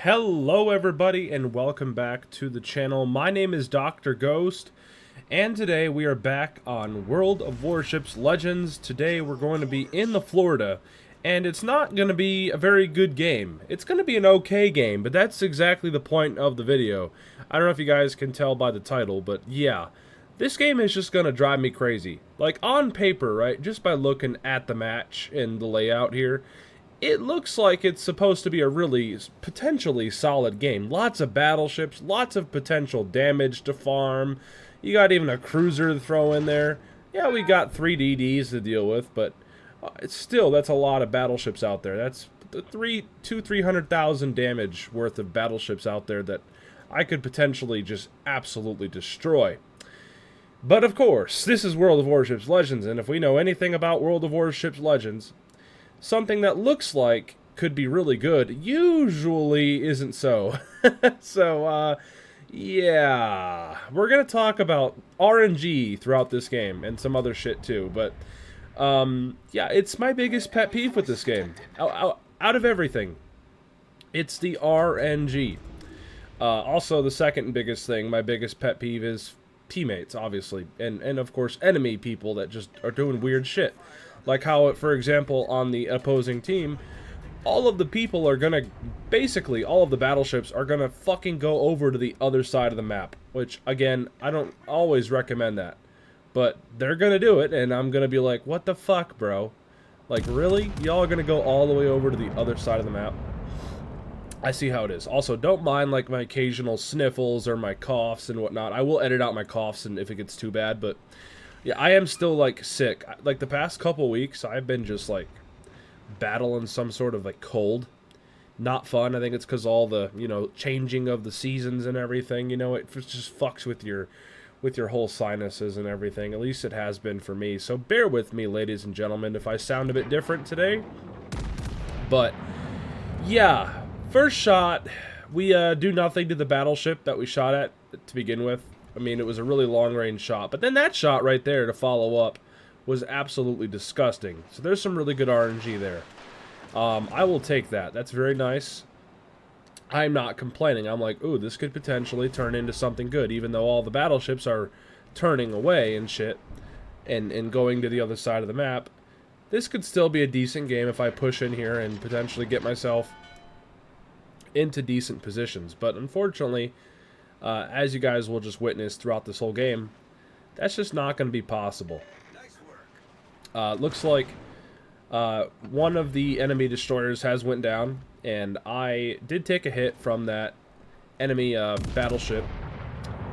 Hello everybody and welcome back to the channel. My name is Dr. Ghost and today we are back on World of Warships Legends. Today we're going to be in the Florida and it's not going to be a very good game. It's going to be an okay game, but that's exactly the point of the video. I don't know if you guys can tell by the title, but yeah. This game is just going to drive me crazy. Like on paper, right, just by looking at the match and the layout here, it looks like it's supposed to be a really potentially solid game. Lots of battleships, lots of potential damage to farm. You got even a cruiser to throw in there. Yeah, we got 3 DDs to deal with, but it's still, that's a lot of battleships out there. That's 300,000 damage worth of battleships out there that I could potentially just absolutely destroy. But of course, this is World of Warships Legends, and if we know anything about World of Warships Legends, something that looks like could be really good usually isn't so. So, yeah. We're going to talk about RNG throughout this game and some other shit too. But, yeah, it's my biggest pet peeve with this game. Out of everything, it's the RNG. Also, the second biggest thing, my biggest pet peeve is teammates, obviously. And of course, enemy people that just are doing weird shit. Like how, for example, on the opposing team, all of the people are gonna, basically, all of the battleships are gonna fucking go over to the other side of the map. Which, again, I don't always recommend that. But they're gonna do it, and I'm gonna be like, what the fuck, bro? Like, really? Y'all are gonna go all the way over to the other side of the map? I see how it is. Also, don't mind, like, my occasional sniffles or my coughs and whatnot. I will edit out my coughs and if it gets too bad, but yeah, I am still, like, sick. Like, the past couple weeks, I've been just, like, battling some sort of, like, cold. Not fun. I think it's because all the, you know, changing of the seasons and everything, you know, it just fucks with your whole sinuses and everything. At least it has been for me. So bear with me, ladies and gentlemen, if I sound a bit different today. But, yeah, first shot, we do nothing to the battleship that we shot at to begin with. I mean, it was a really long-range shot. But then that shot right there to follow up was absolutely disgusting. So there's some really good RNG there. I will take that. That's very nice. I'm not complaining. I'm like, ooh, this could potentially turn into something good, even though all the battleships are turning away and shit and going to the other side of the map. This could still be a decent game if I push in here and potentially get myself into decent positions. But unfortunately, as you guys will just witness throughout this whole game, that's just not going to be possible. Looks like one of the enemy destroyers has went down, and I did take a hit from that enemy battleship,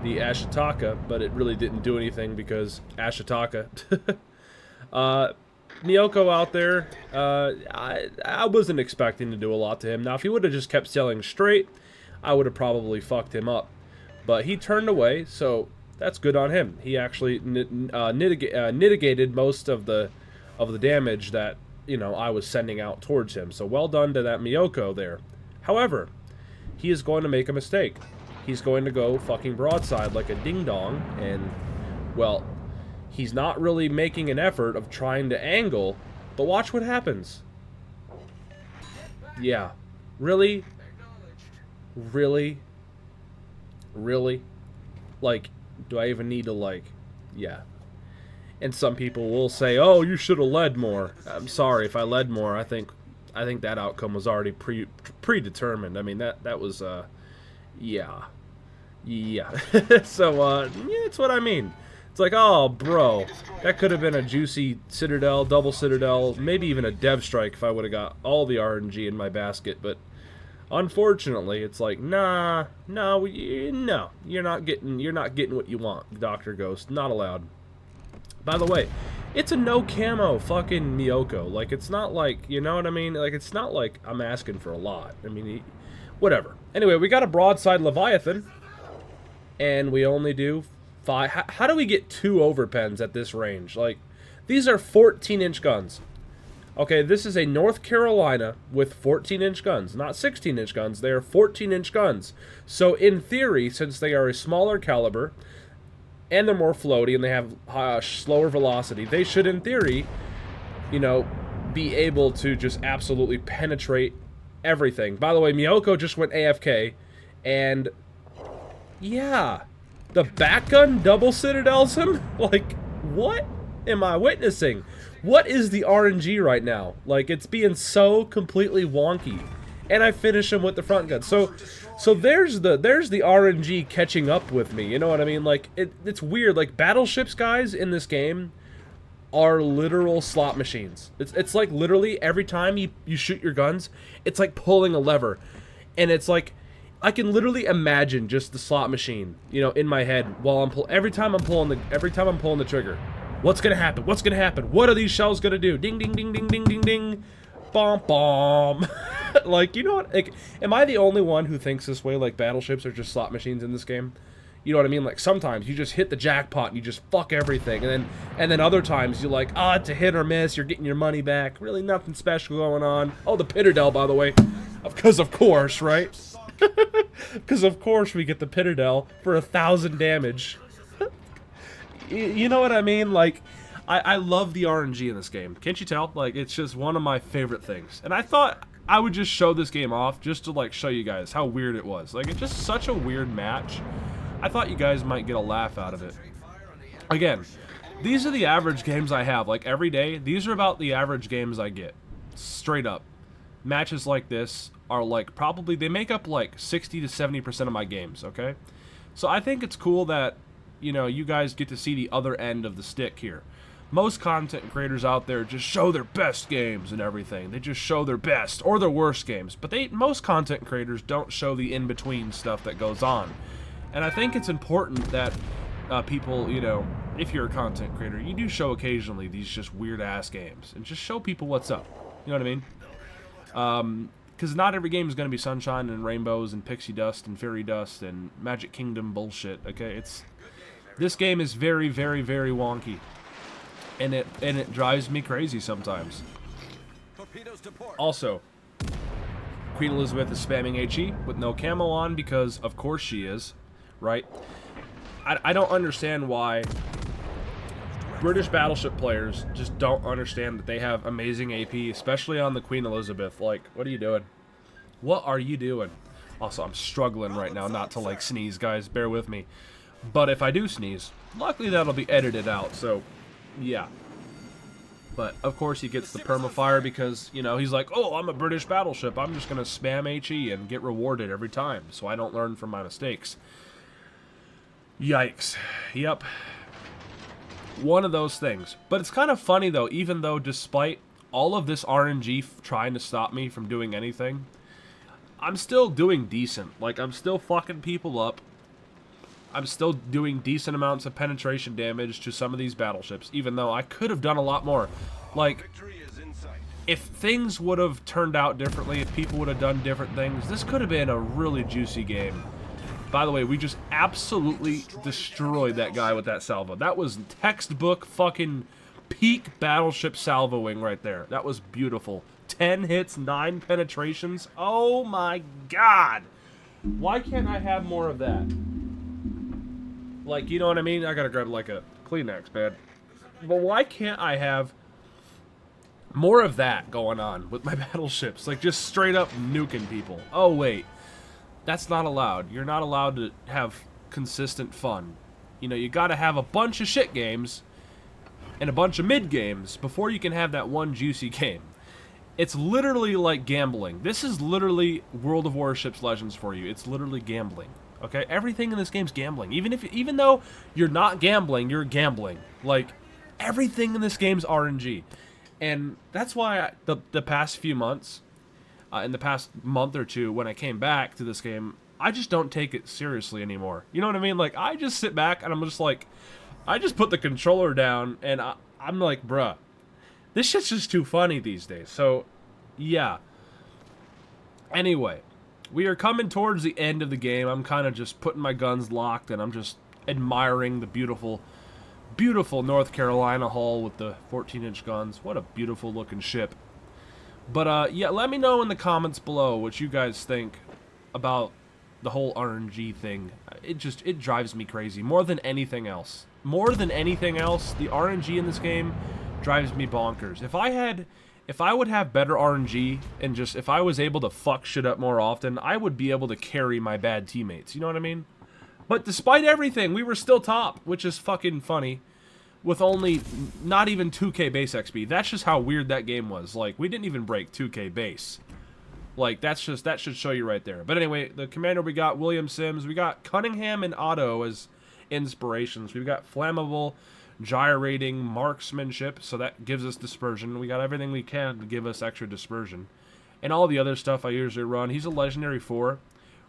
the Ashitaka, but it really didn't do anything because Ashitaka. Miyoko out there, I wasn't expecting to do a lot to him. Now, if he would have just kept sailing straight, I would have probably fucked him up. But he turned away, so that's good on him. He actually mitigated most of the damage that, you know, I was sending out towards him. So well done to that Miyoko there. However, he is going to make a mistake. He's going to go fucking broadside like a ding-dong, and, well, he's not really making an effort of trying to angle, but watch what happens. Yeah. Really? Really? Really? Like, do I even need to, like, yeah. And some people will say, oh, you should have led more. I'm sorry, if I led more, I think that outcome was already predetermined. I mean, that was, yeah. Yeah. So, yeah, it's what I mean. It's like, oh, bro, that could have been a juicy Citadel, double Citadel, maybe even a Dev Strike if I would have got all the RNG in my basket, but unfortunately, it's like, no, you're not getting what you want, Dr. Ghost. Not allowed. By the way, it's a no camo fucking Miyoko. Like, it's not like, you know what I mean? Like, it's not like I'm asking for a lot. I mean, whatever. Anyway, we got a broadside Leviathan, and we only do 5. How do we get 2 overpens at this range? Like, these are 14-inch guns. Okay, this is a North Carolina with 14-inch guns, not 16-inch guns. They are 14-inch guns. So, in theory, since they are a smaller caliber, and they're more floaty, and they have slower velocity, they should, in theory, you know, be able to just absolutely penetrate everything. By the way, Miyoko just went AFK, and yeah, the back gun double citadels him? Like, what am I witnessing? What is the RNG right now? Like, it's being so completely wonky. And I finish him with the front gun. So there's the RNG catching up with me. You know what I mean? Like, it's weird. Like, Battleships guys in this game are literal slot machines. It's like literally every time you shoot your guns, it's like pulling a lever. And it's like, I can literally imagine just the slot machine, you know, in my head while every time I'm pulling the trigger. What's gonna happen? What's gonna happen? What are these shells gonna do? Ding ding ding ding ding ding ding. Bomb bomb. Like, you know what? Like, am I the only one who thinks this way? Like, battleships are just slot machines in this game? You know what I mean? Like, sometimes you just hit the jackpot and you just fuck everything, and then other times you're like, it's a hit or miss. You're getting your money back. Really, nothing special going on. Oh, the Pitterdell, by the way, because of course, right? Because of course we get the Pitterdell for 1,000 damage. You know what I mean? Like, I love the RNG in this game. Can't you tell? Like, it's just one of my favorite things. And I thought I would just show this game off just to, like, show you guys how weird it was. Like, it's just such a weird match. I thought you guys might get a laugh out of it. Again, these are the average games I have. Like, every day, these are about the average games I get. Straight up. Matches like this are, like, probably, they make up, like, 60 to 70% of my games, okay? So I think it's cool that, you know, you guys get to see the other end of the stick here. Most content creators out there just show their best games and everything. They just show their best or their worst games. But most content creators don't show the in-between stuff that goes on. And I think it's important that people, you know, if you're a content creator, you do show occasionally these just weird-ass games. And just show people what's up. You know what I mean? Because not every game is going to be sunshine and rainbows and pixie dust and fairy dust and Magic Kingdom bullshit, okay? This game is very, very, very wonky. And it drives me crazy sometimes. Also, Queen Elizabeth is spamming HE with no camo on because, of course, she is, right? I don't understand why British battleship players just don't understand that they have amazing AP, especially on the Queen Elizabeth. Like, what are you doing? What are you doing? Also, I'm struggling right now not to, like, sneeze, guys. Bear with me. But if I do sneeze, luckily that'll be edited out, so yeah. But, of course, he gets the permafire because, you know, he's like, oh, I'm a British battleship. I'm just going to spam HE and get rewarded every time so I don't learn from my mistakes. Yikes. Yep. One of those things. But it's kind of funny, though, even though despite all of this RNG trying to stop me from doing anything, I'm still doing decent. Like, I'm still fucking people up. I'm still doing decent amounts of penetration damage to some of these battleships, even though I could have done a lot more. Like, if things would have turned out differently, if people would have done different things, this could have been a really juicy game. By the way, we just absolutely destroyed that guy with that salvo. That was textbook fucking peak battleship salvoing right there. That was beautiful. 10 hits, 9 penetrations. Oh my god! Why can't I have more of that? Like, you know what I mean? I gotta grab, like, a Kleenex, man. But why can't I have more of that going on with my battleships? Like, just straight up nuking people. Oh, wait. That's not allowed. You're not allowed to have consistent fun. You know, you gotta have a bunch of shit games and a bunch of mid games before you can have that one juicy game. It's literally like gambling. This is literally World of Warships Legends for you. It's literally gambling. Okay, everything in this game's gambling. Even though you're not gambling, you're gambling. Like, everything in this game's RNG, and that's why the past few months, in the past month or two, when I came back to this game, I just don't take it seriously anymore. You know what I mean? Like, I just sit back and I'm just like, I just put the controller down and I'm like, bruh, this shit's just too funny these days. So, yeah. Anyway. We are coming towards the end of the game. I'm kind of just putting my guns locked, and I'm just admiring the beautiful, beautiful North Carolina hull with the 14-inch guns. What a beautiful looking ship. But, yeah, let me know in the comments below what you guys think about the whole RNG thing. It drives me crazy more than anything else. More than anything else, the RNG in this game drives me bonkers. If I if I would have better RNG and just if I was able to fuck shit up more often, I would be able to carry my bad teammates. You know what I mean? But despite everything, we were still top, which is fucking funny. With only not even 2k base XP. That's just how weird that game was. Like, we didn't even break 2k base. Like, that should show you right there. But anyway, the commander, we got William Sims. We got Cunningham and Otto as inspirations. We've got flammable, gyrating, marksmanship. So that gives us dispersion. We got everything we can to give us extra dispersion. And all the other stuff I usually run. He's a legendary 4.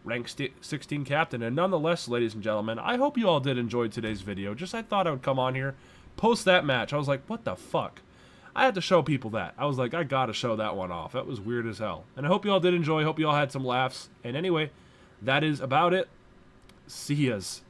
Rank 16 captain. And nonetheless, ladies and gentlemen, I hope you all did enjoy today's video. Just I thought I would come on here, post that match. I was like, what the fuck? I had to show people that. I was like, I gotta show that one off. That was weird as hell. And I hope you all did enjoy. Hope you all had some laughs. And anyway, that is about it. See yas.